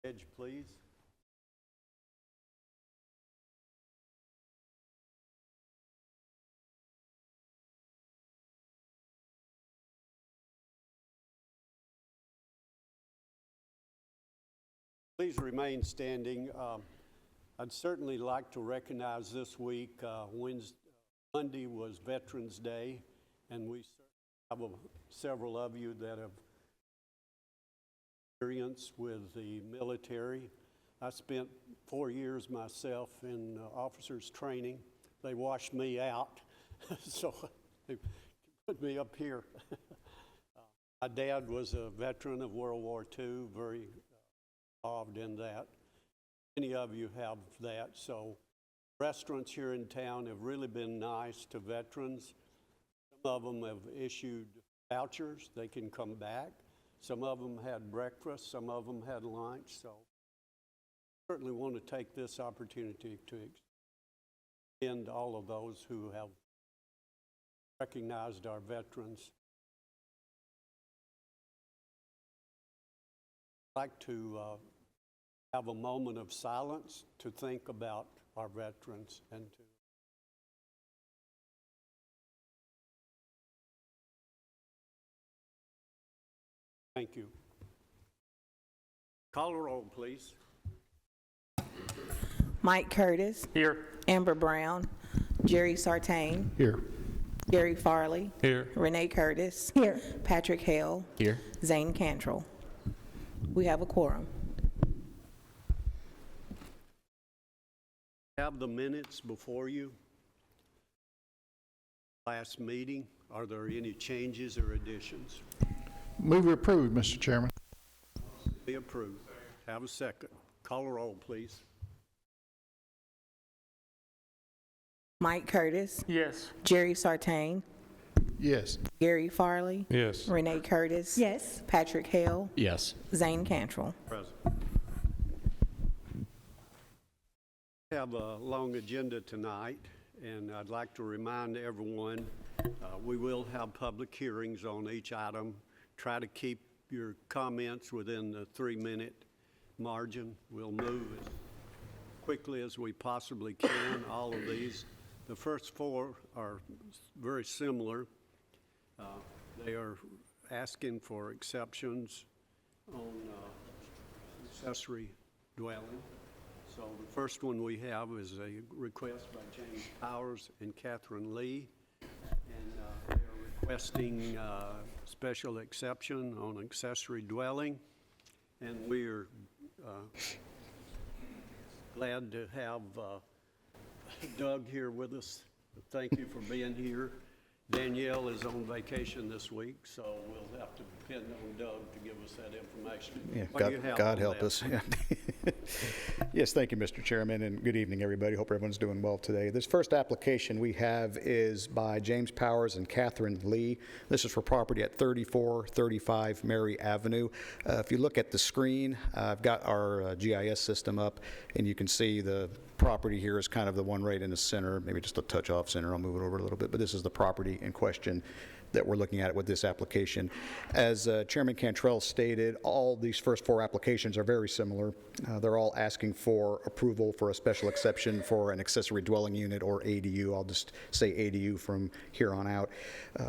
Edge, please. Please remain standing. I'd certainly like to recognize this week, Monday was Veterans Day, and we have several of you that have experience with the military. I spent 4 years myself in officers training. They washed me out, so they put me up here. My dad was a veteran of World War II, very involved in that. Many of you have that, so restaurants here in town have really been nice to veterans. Some of them have issued vouchers, they can come back. Some of them had breakfast, some of them had lunch, so I certainly want to take this opportunity to extend all of those who have recognized our veterans. I'd like to have a moment of silence to think about our veterans and to thank you. Call the roll, please. Mike Curtis. Here. Amber Brown. Jerry Sartain. Here. Gary Farley. Here. Renee Curtis. Here. Patrick Hale. Here. Zane Cantrell. We have a quorum. Have the minutes before you. Last meeting, are there any changes or additions? Move approved, Mr. Chairman. Be approved. Have a second. Call the roll, please. Mike Curtis. Yes. Jerry Sartain. Yes. Gary Farley. Yes. Renee Curtis. Yes. Patrick Hale. Yes. Zane Cantrell. Present. We have a long agenda tonight, and I'd like to remind everyone we will have public hearings on each item. Try to keep your comments within the 3-minute margin. We'll move as quickly as we possibly can, all of these. The first 4 are very similar. They are asking for exceptions on accessory dwelling. So the first one we have is a request by James Powers and Kathryn Lee, and they are requesting special exception on accessory dwelling, and we are glad to have Doug here with us. Thank you for being here. Danielle is on vacation this week, so we'll have to depend on Doug to give us that information. Yeah, God help us. Yeah. Yes, thank you, Mr. Chairman, and good evening, everybody. Hope everyone's doing well today. This first application we have is by James Powers and Kathryn Lee. This is for property at 3435 Mary Avenue. If you look at the screen, I've got our GIS system up, and you can see the property here is kind of the one right in the center, maybe just a touch off center. I'll move it over a little bit, but this is the property in question that we're looking at with this application. As Chairman Cantrell stated, all these first 4 applications are very similar. They're all asking for approval for a special exception for an accessory dwelling unit, or ADU. I'll just say ADU from here on out,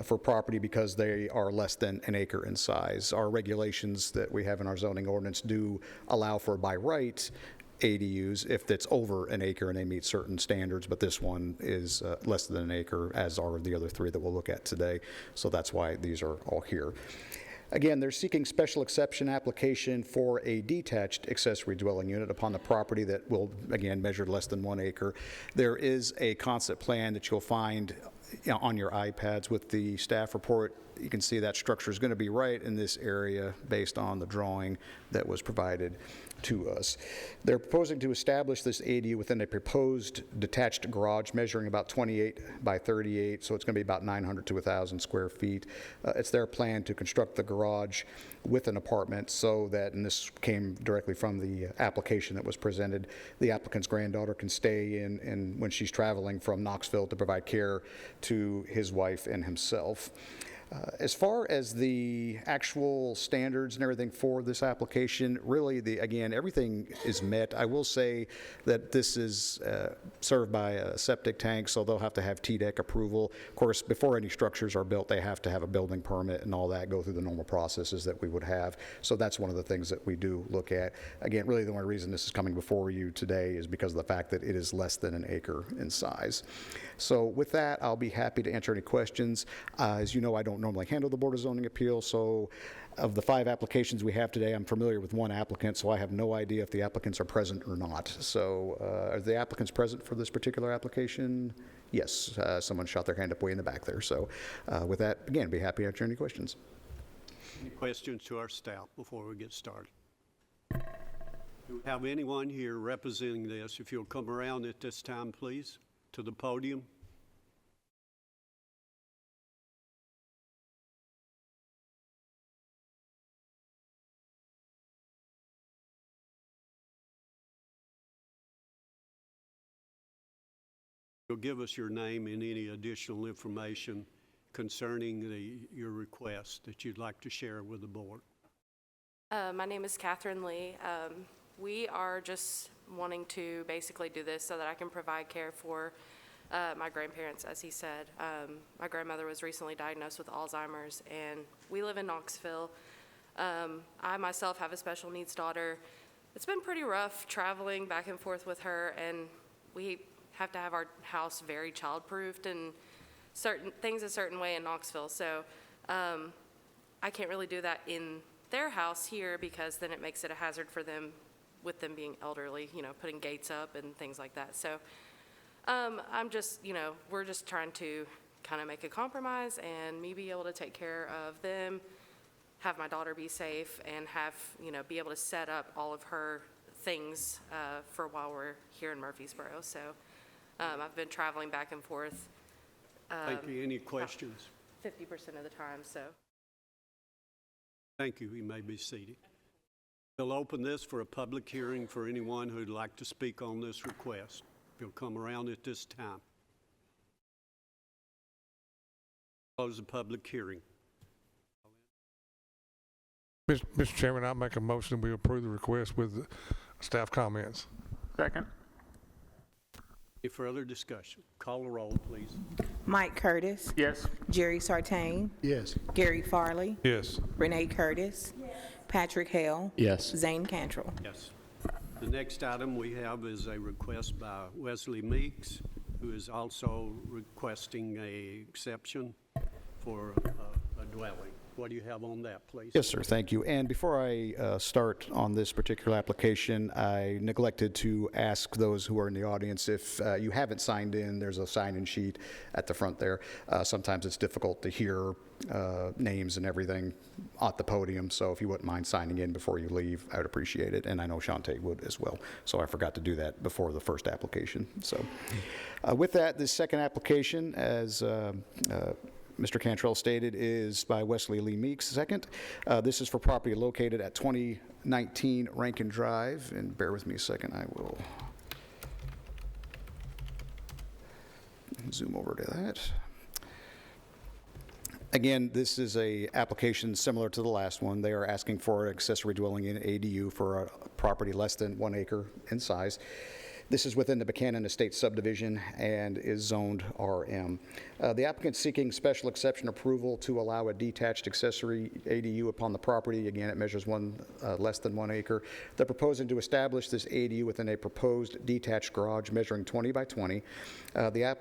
for property because they are less than an acre in size. Our regulations that we have in our zoning ordinance do allow for by right ADUs if it's over an acre and they meet certain standards, but this one is less than an acre, as are the other 3 that we'll look at today. So that's why these are all here. Again, they're seeking special exception application for a detached accessory dwelling unit upon the property that will, again, measure less than 1 acre. There is a concept plan that you'll find on your iPads with the staff report. You can see that structure is going to be right in this area based on the drawing that was provided to us. They're proposing to establish this ADU within a proposed detached garage measuring about 28 by 38, so it's going to be about 900 to 1,000 square feet. It's their plan to construct the garage with an apartment so that, and this came directly from the application that was presented, the applicant's granddaughter can stay in when she's traveling from Knoxville to provide care to his wife and himself. As far as the actual standards and everything for this application, really, again, everything is met. I will say that this is served by a septic tank, so they'll have to have TDEC approval. Of course, before any structures are built, they have to have a building permit and all that, go through the normal processes that we would have. So that's one of the things that we do look at. Again, really the only reason this is coming before you today is because of the fact that it is less than an acre in size. So with that, I'll be happy to answer any questions. As you know, I don't normally handle the Board of Zoning Appeals, so of the 5 applications we have today, I'm familiar with one applicant, so I have no idea if the applicants are present or not. So are the applicants present for this particular application? Yes, someone shot their hand up way in the back there. So with that, again, be happy to answer any questions. Any questions to our staff before we get started? Do we have anyone here representing this? If you'll come around at this time, please, to the podium. You'll give us your name and any additional information concerning your request that you'd like to share with the board. My name is Kathryn Lee. We are just wanting to basically do this so that I can provide care for my grandparents, as he said. My grandmother was recently diagnosed with Alzheimer's, and we live in Knoxville. I myself have a special needs daughter. It's been pretty rough traveling back and forth with her, and we have to have our house very child-proofed and certain things a certain way in Knoxville. So I can't really do that in their house here because then it makes it a hazard for them with them being elderly, you know, putting gates up and things like that. So I'm just, you know, we're just trying to kind of make a compromise and me be able to take care of them, have my daughter be safe, and have, you know, be able to set up all of her things for while we're here in Murfreesboro. So I've been traveling back and forth. Thank you. Any questions? 50% of the time, so. Thank you. You may be seated. We'll open this for a public hearing for anyone who'd like to speak on this request. If you'll come around at this time. Close the public hearing. Mr. Chairman, I make a motion we approve the request with staff comments. Second. Any further discussion? Call the roll, please. Mike Curtis. Yes. Jerry Sartain. Yes. Gary Farley. Yes. Renee Curtis. Patrick Hale. Yes. Zane Cantrell. Yes. The next item we have is a request by Wesley Meeks, who is also requesting an exception for a dwelling. What do you have on that, please? Yes, sir. Thank you. And before I start on this particular application, I neglected to ask those who are in the audience if you haven't signed in. There's a sign-in sheet at the front there. Sometimes it's difficult to hear names and everything at the podium, so if you wouldn't mind signing in before you leave, I would appreciate it. And I know Shantae would as well. So I forgot to do that before the first application. So with that, this second application, as Mr. Cantrell stated, is by Wesley Lee Meeks II. This is for property located at 2019 Rankin Drive, and bear with me a second, I will zoom over to that. Again, this is a application similar to the last one. They are asking for an accessory dwelling unit ADU for a property less than 1 acre in size. This is within the Buchanan Estate subdivision and is zoned RM. The applicant seeking special exception approval to allow a detached accessory ADU upon the property. Again, it measures less than 1 acre. They're proposing to establish this ADU within a proposed detached garage measuring 20 by 20. The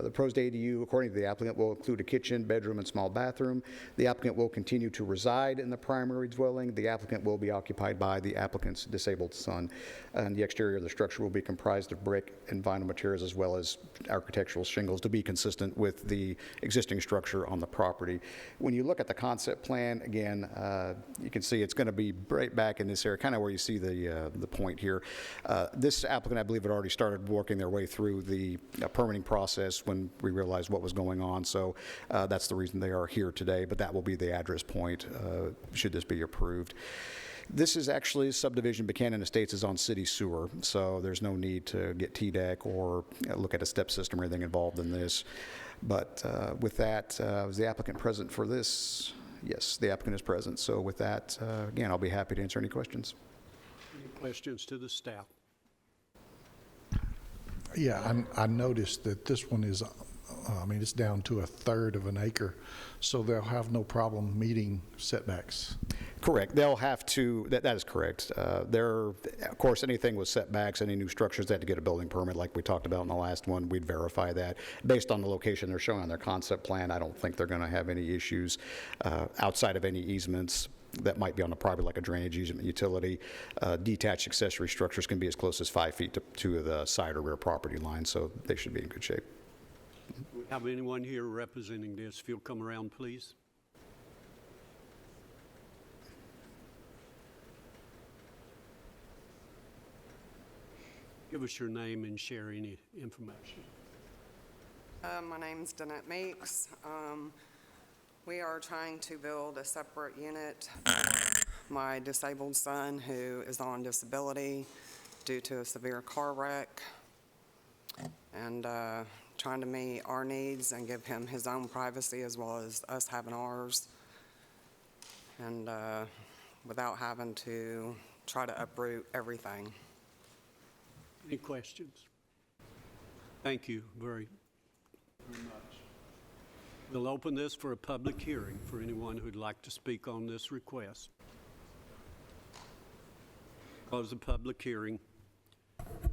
proposed ADU, according to the applicant, will include a kitchen, bedroom, and small bathroom. The applicant will continue to reside in the primary dwelling. The applicant will be occupied by the applicant's disabled son. And the exterior of the structure will be comprised of brick and vinyl materials as well as architectural shingles to be consistent with the existing structure on the property. When you look at the concept plan, again, you can see it's going to be right back in this area, kind of where you see the point here. This applicant, I believe, had already started working their way through the permitting process when we realized what was going on, so that's the reason they are here today, but that will be the address point should this be approved. This is actually subdivision. Buchanan Estates is on city sewer, so there's no need to get TDEC or look at a step system or anything involved in this. But with that, was the applicant present for this? Yes, the applicant is present. So with that, again, I'll be happy to answer any questions. Any questions to the staff? Yeah, I noticed that this one is, it's down to 1/3 of an acre, so they'll have no problem meeting setbacks. Correct. They'll have to, that is correct. Of course, anything with setbacks, any new structures, they have to get a building permit like we talked about in the last one. We'd verify that. Based on the location they're showing on their concept plan, I don't think they're going to have any issues outside of any easements that might be on the property, like a drainage easement utility. Detached accessory structures can be as close as 5 feet to the side or rear property line, so they should be in good shape. We have anyone here representing this? If you'll come around, please. Give us your name and share any information. My name's Danette Meeks. We are trying to build a separate unit for my disabled son who is on disability due to a severe car wreck, and trying to meet our needs and give him his own privacy as well as us having ours, and without having to try to uproot everything. Any questions? Thank you very much. We'll open this for a public hearing for anyone who'd like to speak on this request. Close the public hearing.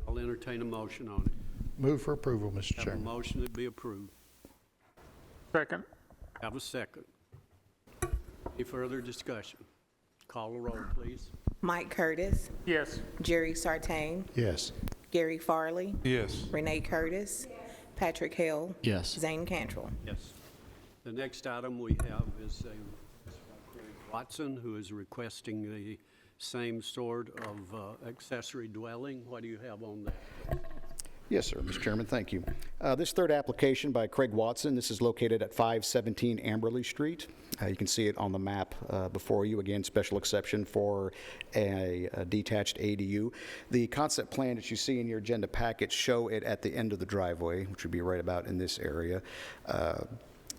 I'll entertain a motion on it. Move for approval, Mr. Have a Chairman. motion that be approved. Second. Have a second. Any further discussion? Call the roll, please. Mike Curtis, Yes. Jerry Sartain, Yes. Gary Farley, Yes. Renee Curtis, Patrick Hale, Yes. Zane Cantrell. Yes. The next item we have is Craig Watson, who is requesting the same sort of accessory dwelling. What do you have on that? Yes, sir, Mr. Chairman, thank you. This third application by Craig Watson, this is located at 517 Amberley Street. You can see it on the map before you. Again, special exception for a detached ADU. The concept plan that you see in your agenda packet show it at the end of the driveway, which would be right about in this area.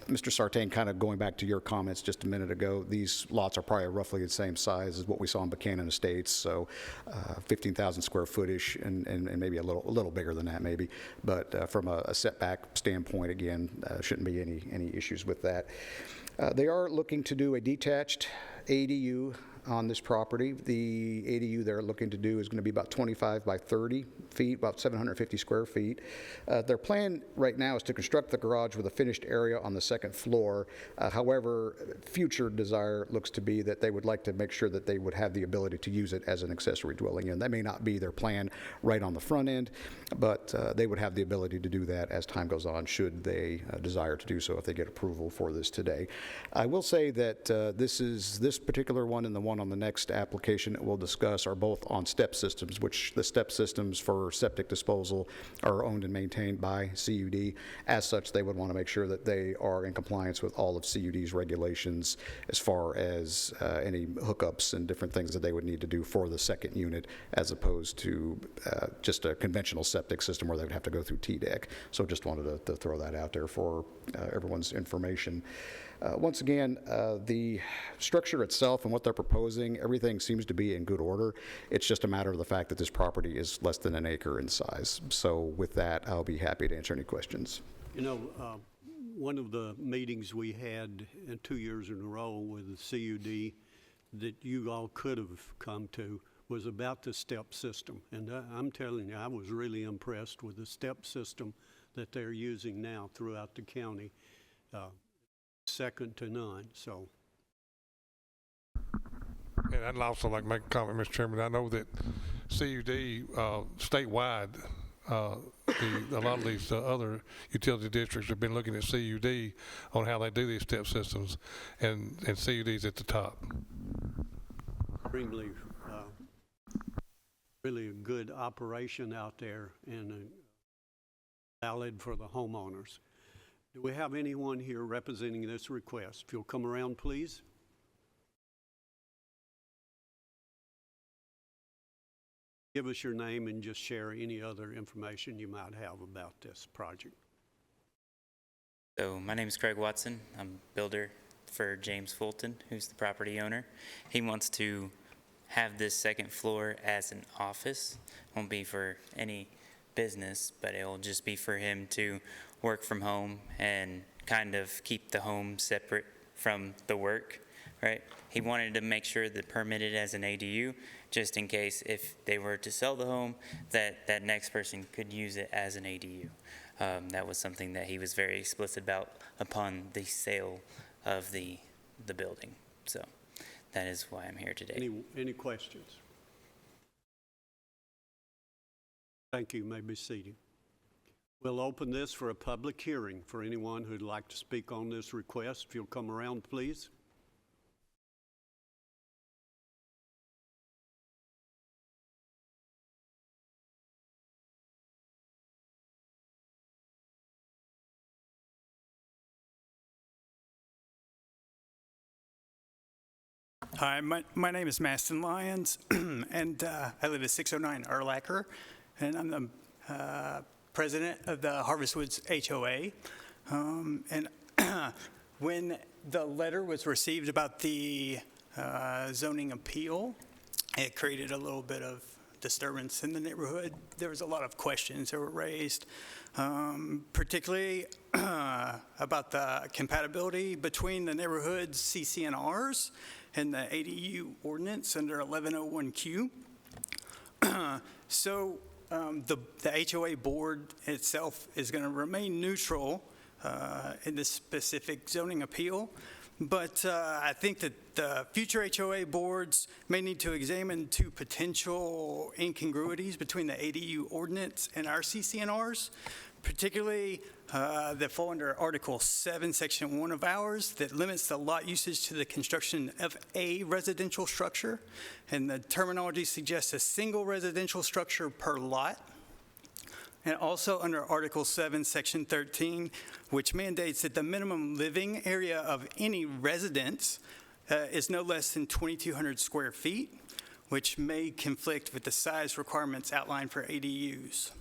Mr. Sartain, kind of going back to your comments just a minute ago, these lots are probably roughly the same size as what we saw in Buchanan Estates, so 15,000 square footish and maybe a little bigger than that maybe. But from a setback standpoint, again, shouldn't be any issues with that. They are looking to do a detached ADU on this property. The ADU they're looking to do is going to be about 25 by 30 feet, about 750 square feet. Their plan right now is to construct the garage with a finished area on the second floor. However, future desire looks to be that they would like to make sure that they would have the ability to use it as an accessory dwelling unit. That may not be their plan right on the front end, but they would have the ability to do that as time goes on, should they desire to do so if they get approval for this today. I will say that this particular one and the one on the next application that we'll discuss are both on step systems, which the step systems for septic disposal are owned and maintained by CUD. As such, they would want to make sure that they are in compliance with all of CUD's regulations as far as any hookups and different things that they would need to do for the second unit, as opposed to just a conventional septic system where they would have to go through TDEC. So just wanted to throw that out there for everyone's information. Once again, the structure itself and what they're proposing, everything seems to be in good order. It's just a matter of the fact that this property is less than an acre in size. So with that, I'll be happy to answer any questions. You know, one of the meetings we had 2 years in a row with the CUD that you all could have come to was about the step system. And I'm telling you, I was really impressed with the step system that they're using now throughout the county. Second to none, so. And I'd also like to make a comment, Mr. Chairman. I know that CUD statewide, a lot of these other utility districts have been looking at CUD on how they do these step systems, and CUD's at the top. Extremely, really a good operation out there and valid for the homeowners. Do we have anyone here representing this request? If you'll come around, please. give us your name and just share any other information you might have about this project. So my name is Craig Watson. I'm a builder for James Fulton, who's the property owner. He wants to have this second floor as an office. Won't be for any business, but it'll just be for him to work from home and kind of keep the home separate from the work, right? He wanted to make sure that permitted as an ADU, just in case if they were to sell the home, that next person could use it as an ADU. That was something that he was very explicit about upon the sale of the building. So that is why I'm here today. Any questions? Thank you. You may be seated. We'll open this for a public hearing for anyone who'd like to speak on this request. If you'll come around, please. Hi, my name is Maston Lyons, and I live at 609 Erlacher, and I'm the president of the Harvest Woods HOA. And when the letter was received about the zoning appeal, it created a little bit of disturbance in the neighborhood. There was a lot of questions that were raised, particularly about the compatibility between the neighborhood's CCNRs and the ADU ordinance under 1101Q. So the HOA board itself is going to remain neutral in this specific zoning appeal, but I think that the future HOA boards may need to examine two potential incongruities between the ADU ordinance and our CCNRs, particularly that fall under Article 7, Section 1 of ours, that limits the lot usage to the construction of a residential structure. And the terminology suggests a single residential structure per lot. And also under Article 7, Section 13, which mandates that the minimum living area of any residence is no less than 2,200 square feet, which may conflict with the size requirements outlined for ADUs.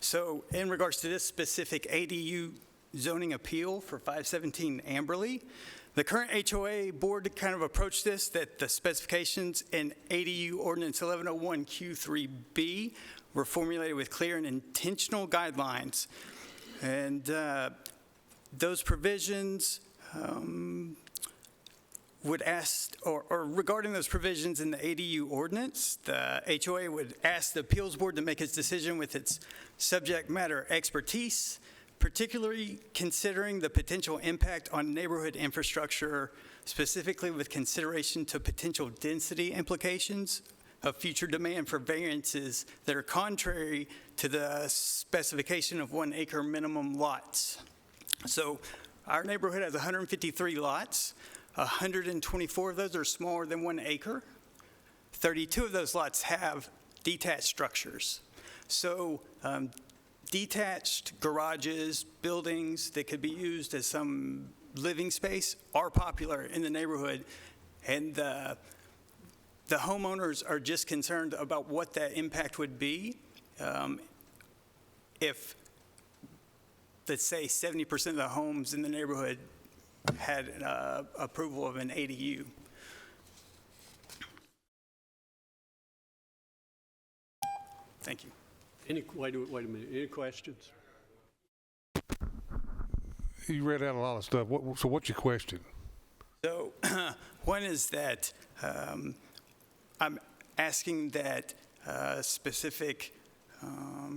So in regards to this specific ADU zoning appeal for 517 Amberley, the current HOA board kind of approached this, that the specifications in ADU Ordinance 1101 Q3B were formulated with clear and intentional guidelines. And those provisions would ask, or regarding those provisions in the ADU ordinance, the HOA would ask the appeals board to make its decision with its subject matter expertise, particularly considering the potential impact on neighborhood infrastructure, specifically with consideration to potential density implications of future demand for variances that are contrary to the specification of 1 acre minimum lots. So our neighborhood has 153 lots. 124 of those are smaller than 1 acre. 32 of those lots have detached structures. So detached garages, buildings that could be used as some living space are popular in the neighborhood. And the homeowners are just concerned about what that impact would be if, let's say, 70% of the homes in the neighborhood had approval of an ADU. Thank you. Wait a minute. Any questions? You read out a lot of stuff. So what's your question? So one is that I'm asking that specific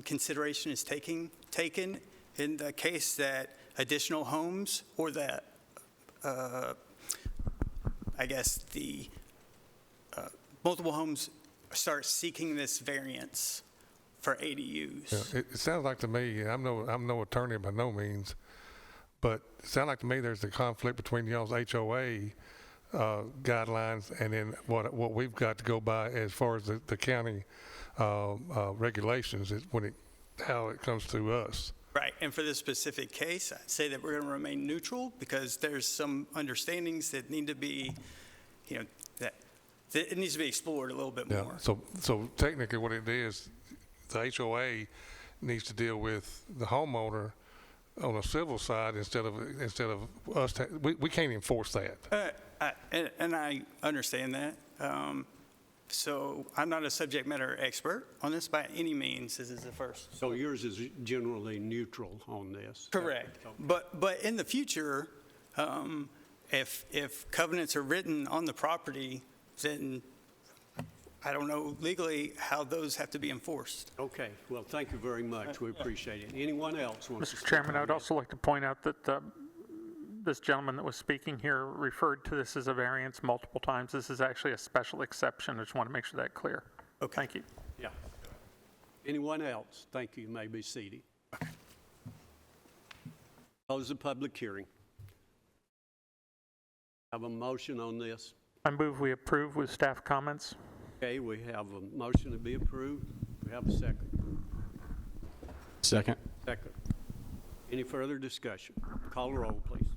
consideration is taken in the case that additional homes or that I guess the multiple homes start seeking this variance for ADUs. Yeah, it sounds like to me, I'm no attorney by no means, but it sounds like to me there's a conflict between y'all's HOA guidelines and then what we've got to go by as far as the county regulations is how it comes to us. Right, and for this specific case, I'd say that we're going to remain neutral because there's some understandings that need to be, that it needs to be explored a little bit Yeah, more. so technically what it is, the HOA needs to deal with the homeowner on a civil side instead of us, we can't enforce that. And I understand that. So I'm not a subject matter expert on this by any means. This is the first. So yours is generally neutral on this? Correct. Okay. But in the future, if covenants are written on the property, then I don't know legally how those have to be enforced. Okay, well, thank you very much. We appreciate it. Anyone else wants to Mr. speak Chairman, on I would this? also like to point out that this gentleman that was speaking here referred to this as a variance multiple times. This is actually a special exception. I just want to make sure that's clear. Okay. Thank you. Yeah. Anyone else? Thank you. You may be seated. Close the public hearing. Have a motion on this. I move we approve with staff comments. Okay, we have a motion to be approved. We have a second. Second. Second. Any further discussion? Call the roll, please.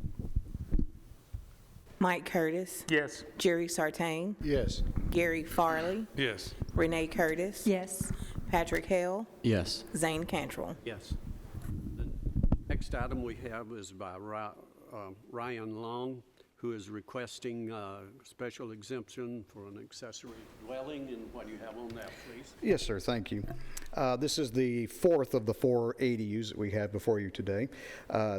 Mike Curtis, Yes. Jerry Sartain, Yes. Gary Farley, Yes. Renee Curtis, Yes. Patrick Hale, Yes. Zane Cantrell. Yes. The next item we have is by Ryan Long, who is requesting special exemption for an accessory dwelling. And what do you have on that, please? Yes, sir, thank you. This is the fourth of the 4 ADUs that we have before you today.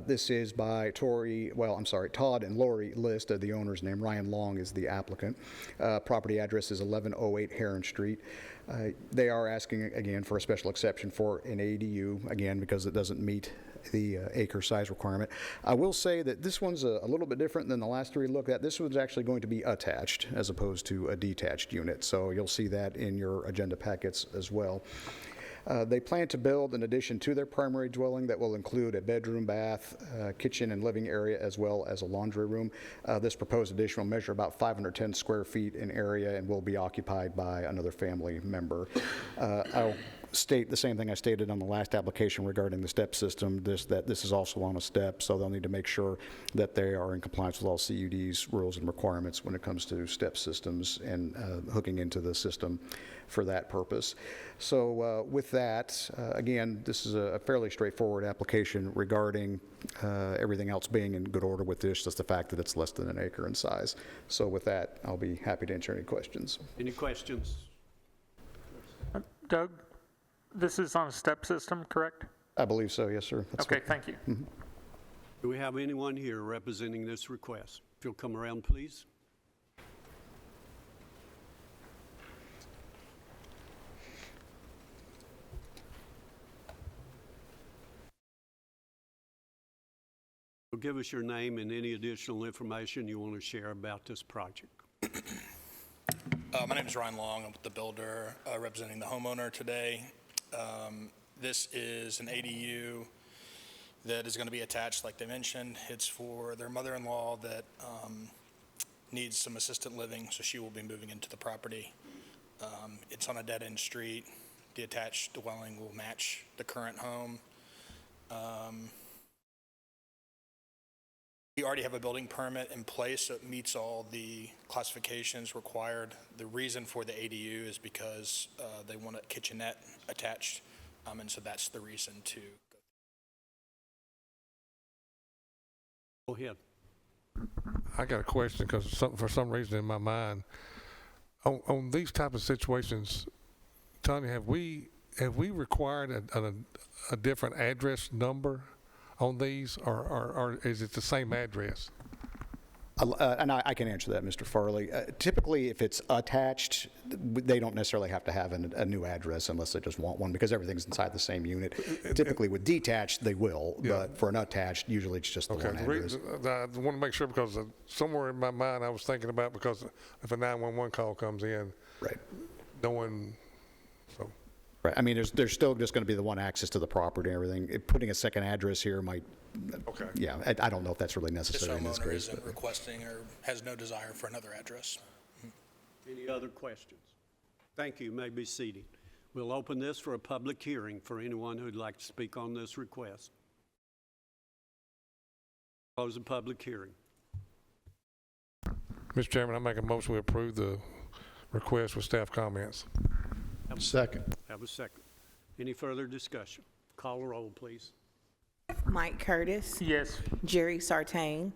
This is by Todd and Lori List, the owner's name. Ryan Long is the applicant. Property address is 1108 Heron Street. They are asking, again, for a special exception for an ADU, again, because it doesn't meet the acre size requirement. I will say that this one's a little bit different than the last 3 we looked at. This one's actually going to be attached as opposed to a detached unit, so you'll see that in your agenda packets as well. They plan to build an addition to their primary dwelling that will include a bedroom, bath, kitchen, and living area, as well as a laundry room. This proposed addition will measure about 510 square feet in area and will be occupied by another family member. I'll state the same thing I stated on the last application regarding the step system, that this is also on a step, so they'll need to make sure that they are in compliance with all CUD's rules and requirements when it comes to step systems and hooking into the system for that purpose. So with that, again, this is a fairly straightforward application regarding everything else being in good order with this, just the fact that it's less than an acre in size. So with that, I'll be happy to answer any questions. Any questions? Doug, this is on a step system, correct? I believe so, yes, sir. That's Okay, thank you. Do we have anyone here representing this request? If you'll come around, please. Well, give us your name and any additional information you want to share about this project. My name is Ryan Long. I'm with the builder representing the homeowner today. This is an ADU that is going to be attached, like they mentioned. It's for their mother-in-law that needs some assisted living, so she will be moving into the property. It's on a dead-end street. The attached dwelling will match the current home. We already have a building permit in place, so it meets all the classifications required. The reason for the ADU is because they want a kitchenette attached, and so that's the reason to go. Go ahead. I got a question because for some reason in my mind, on these type of situations, Tanya, have we required a different address number on these, or is it the same address? And I can answer that, Mr. Farley. Typically, if it's attached, they don't necessarily have to have a new address unless they just want one, because everything's inside the same unit. Typically, with detached, they will, but for an attached, usually it's just the one address. I want to make sure, because somewhere in my mind I was thinking about, because if a 911 call comes in, Right. no one, so. Right. I mean, there's still just going to be the one access to the property and everything. Putting a second address here might, Okay. yeah, I don't know if that's really This necessary in this homeowner case. isn't requesting or has no desire for another address. Any other questions? Thank you. You may be seated. We'll open this for a public hearing for anyone who'd like to speak on this request. Close the public hearing. Mr. Chairman, I make a motion we approve the request with staff comments. Second. Have a second. Any further discussion? Call the roll, please. Mike Curtis, Yes. Jerry Sartain,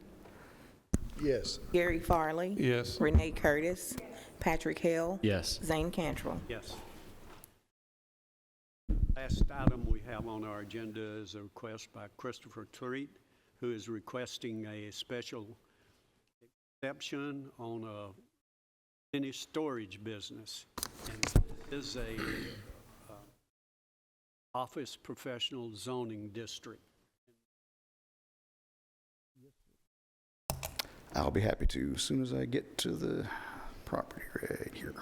Yes. Gary Farley, Yes. Renee Curtis, Patrick Hale, Yes. Zane Cantrell. Yes. Last item we have on our agenda is a request by Christopher Threet, who is requesting a special exception on a mini storage business. And this is a office professional zoning district. I'll be happy to as soon as I get to the property right here.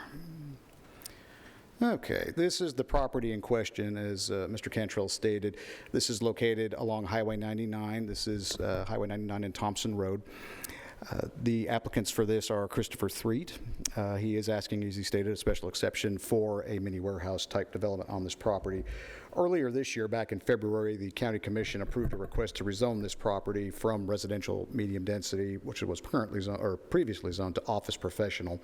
Okay, this is the property in question, as Mr. Cantrell stated. This is located along Highway 99. This is Highway 99 and Thompson Road. The applicants for this are Christopher Threet. He is asking, as he stated, a special exception for a mini warehouse type development on this property. Earlier this year, back in February, the County Commission approved a request to rezone this property from residential medium density, which it was currently zoned, or previously zoned, to office professional.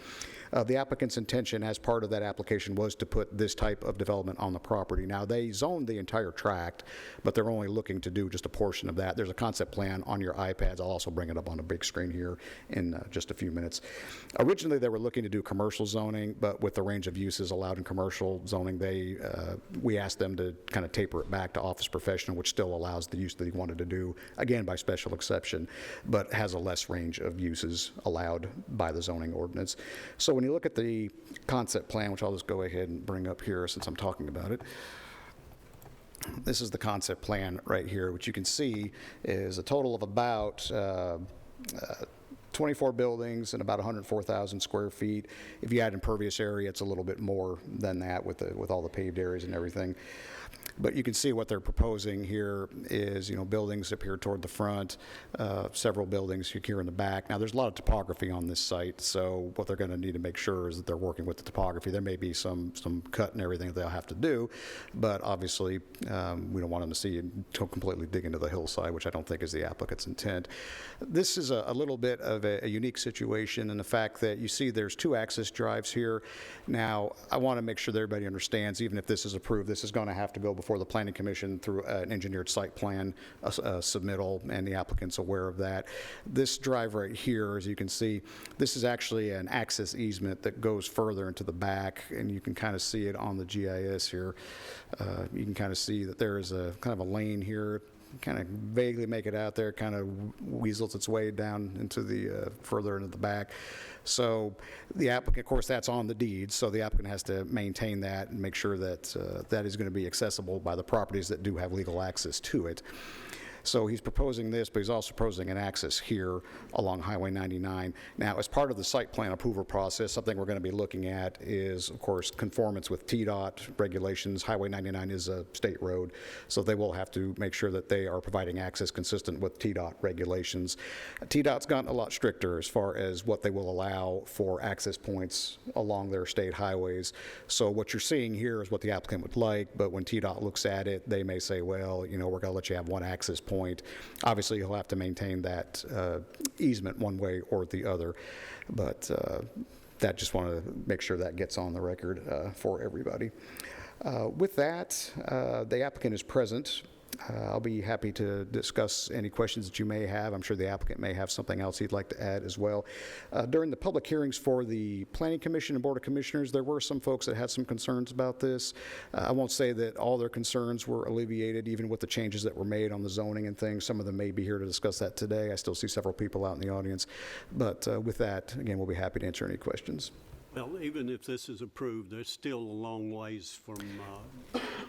The applicant's intention as part of that application was to put this type of development on the property. Now, they zoned the entire tract, but they're only looking to do just a portion of that. There's a concept plan on your iPads. I'll also bring it up on a big screen here in just a few minutes. Originally, they were looking to do commercial zoning, but with the range of uses allowed in commercial zoning, we asked them to kind of taper it back to office professional, which still allows the use that he wanted to do, again, by special exception, but has a less range of uses allowed by the zoning ordinance. So when you look at the concept plan, which I'll just go ahead and bring up here since I'm talking about it, this is the concept plan right here, which you can see is a total of about 24 buildings and about 104,000 square feet. If you add impervious area, it's a little bit more than that with all the paved areas and everything. But you can see what they're proposing here is, buildings up here toward the front, several buildings here in the back. Now, there's a lot of topography on this site, so what they're going to need to make sure is that they're working with the topography. There may be some cut and everything that they'll have to do, but obviously, we don't want them to see it completely dig into the hillside, which I don't think is the applicant's intent. This is a little bit of a unique situation in the fact that you see there's 2 access drives here. Now, I want to make sure that everybody understands, even if this is approved, this is going to have to go before the Planning Commission through an engineered site plan submittal, and the applicant's aware of that. This drive right here, as you can see, this is actually an access easement that goes further into the back, and you can kind of see it on the GIS here. You can kind of see that there is a kind of a lane here, kind of vaguely make it out there, kind of weasels its way down into the further into the back. So the applicant, of course, that's on the deed, so the applicant has to maintain that and make sure that that is going to be accessible by the properties that do have legal access to it. So he's proposing this, but he's also proposing an access here along Highway 99. Now, as part of the site plan approval process, something we're going to be looking at is, of course, conformance with TDOT regulations. Highway 99 is a state road, so they will have to make sure that they are providing access consistent with TDOT regulations. TDOT's gotten a lot stricter as far as what they will allow for access points along their state highways. So what you're seeing here is what the applicant would like, but when TDOT looks at it, they may say, well, we're going to let you have one access point. Obviously, you'll have to maintain that easement one way or the other, but that just want to make sure that gets on the record for everybody. With that, the applicant is present. I'll be happy to discuss any questions that you may have. I'm sure the applicant may have something else he'd like to add as well. During the public hearings for the Planning Commission and Board of Commissioners, there were some folks that had some concerns about this. I won't say that all their concerns were alleviated, even with the changes that were made on the zoning and things. Some of them may be here to discuss that today. I still see several people out in the audience. But with that, again, we'll be happy to answer any questions. Well, even if this is approved, there's still a long ways from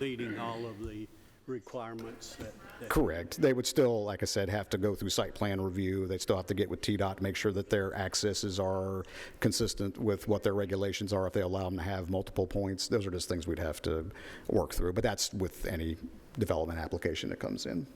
meeting all of the requirements that Correct. They would still, like I said, have to go through site plan review. They'd still have to get with TDOT to make sure that their accesses are consistent with what their regulations are if they allow them to have multiple points. Those are just things we'd have to work through, but that's with any development application that comes in.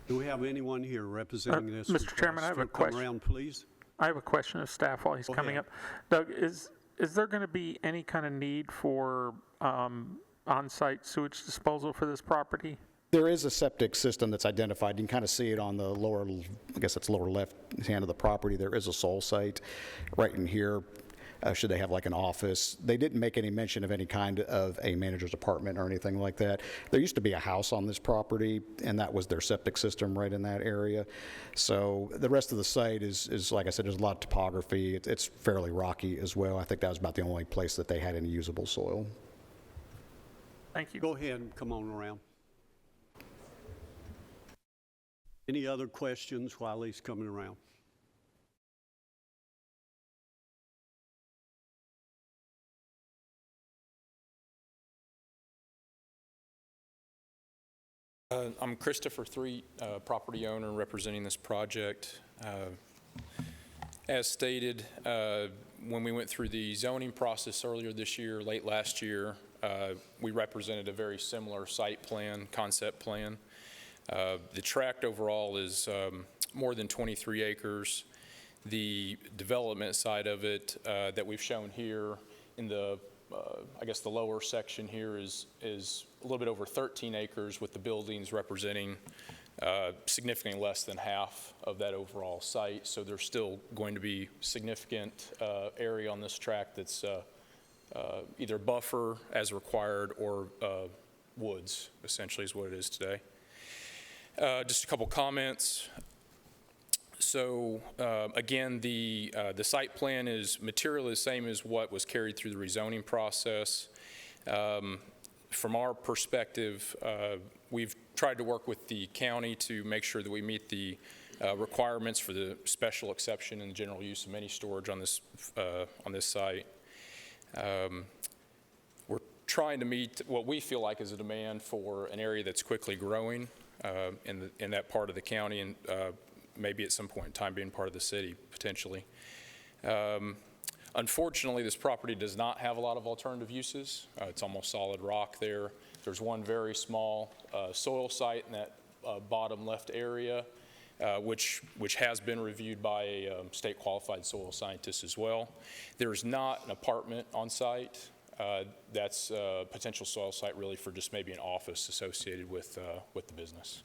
Do we have anyone here representing this? Mr. Chairman, I have a question. Come around, please. I have a question of staff while he's coming up. Doug, is there going to be any kind of need for on-site sewage disposal for this property? There is a septic system that's identified. You can kind of see it on the lower, I guess it's lower left hand of the property. There is a soil site right in here. should they have like an office. They didn't make any mention of any kind of a manager's apartment or anything like that. There used to be a house on this property, and that was their septic system right in that area. So the rest of the site is like I said, there's a lot of topography. It's fairly rocky as well. I think that was about the only place that they had any usable soil. Thank you. Go ahead and come on around. Any other questions while he's coming around? I'm Christopher Threet, property owner representing this project. As stated, when we went through the zoning process earlier this year, late last year, we represented a very similar site plan, concept plan. The tract overall is more than 23 acres. The development side of it that we've shown here in the I guess the lower section here is a little bit over 13 acres, with the buildings representing significantly less than half of that overall site. So there's still going to be significant area on this tract that's either buffer as required or woods, essentially is what it is today. Just a couple comments. So again, the site plan is materially the same as what was carried through the rezoning process. From our perspective, we've tried to work with the county to make sure that we meet the requirements for the special exception and general use of mini storage on this site. We're trying to meet what we feel like is a demand for an area that's quickly growing in that part of the county, and maybe at some point in time being part of the city, potentially. Unfortunately, this property does not have a lot of alternative uses. It's almost solid rock there. There's one very small soil site in that bottom left area, which has been reviewed by a state qualified soil scientist as well. There's not an apartment on site. That's a potential soil site really for just maybe an office associated with the business.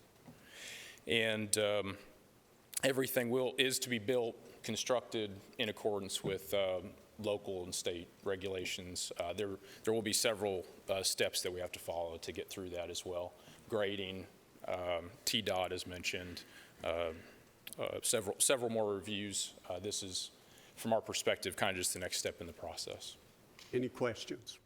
And everything is to be built, constructed in accordance with local and state regulations. There will be several steps that we have to follow to get through that as well. Grading, TDOT as mentioned, several more reviews. This is, from our perspective, kind of just the next step in the process. Any questions?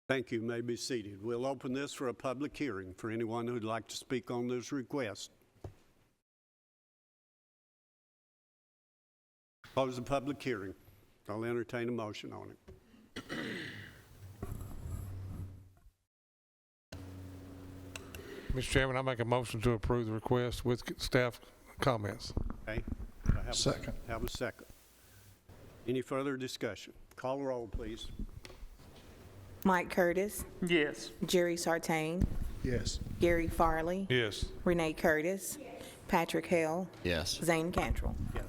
Thank you. You may be seated. We'll open this for a public hearing for anyone who'd like to speak on this request. Close the public hearing. I'll entertain a motion on it. Mr. Chairman, I make a motion to approve the request with staff comments. Okay. Second. Have a second. Any further discussion? Call the roll, please. Mike Curtis, Yes. Jerry Sartain, Yes. Gary Farley, Yes. Renee Curtis, Patrick Hale, Yes. Zane Cantrell. Yes.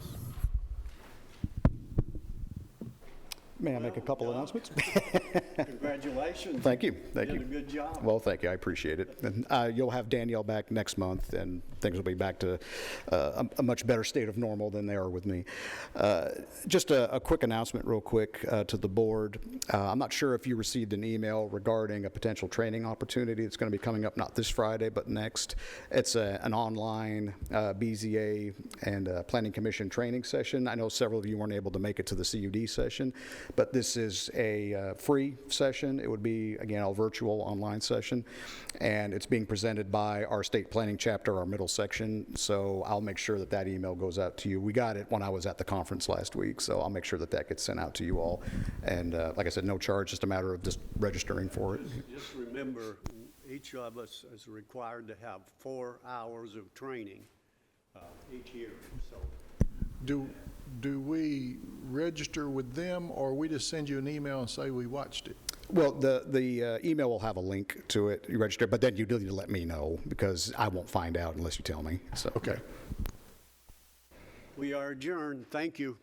May I make a couple announcements? Congratulations. Thank you. Thank You you. did a good job. Well, thank you. I appreciate it. And you'll have Danielle back next month, and things will be back to a much better state of normal than they are with me. Just a quick announcement real quick to the board. I'm not sure if you received an email regarding a potential training opportunity that's going to be coming up not this Friday, but next. It's an online BZA and Planning Commission training session. I know several of you weren't able to make it to the CUD session, but this is a free session. It would be, again, a virtual online session, and it's being presented by our state planning chapter, our middle section, so I'll make sure that email goes out to you. We got it when I was at the conference last week, so I'll make sure that gets sent out to you all. And like I said, no charge, just a matter of just registering for it. Just remember, each of us is required to have 4 hours of training each year. So Do we register with them, or we just send you an email and say we watched it? Well, the email will have a link to it. You register, but then you do need to let me know, because I won't find out unless you tell me. So Okay. we are adjourned. Thank you.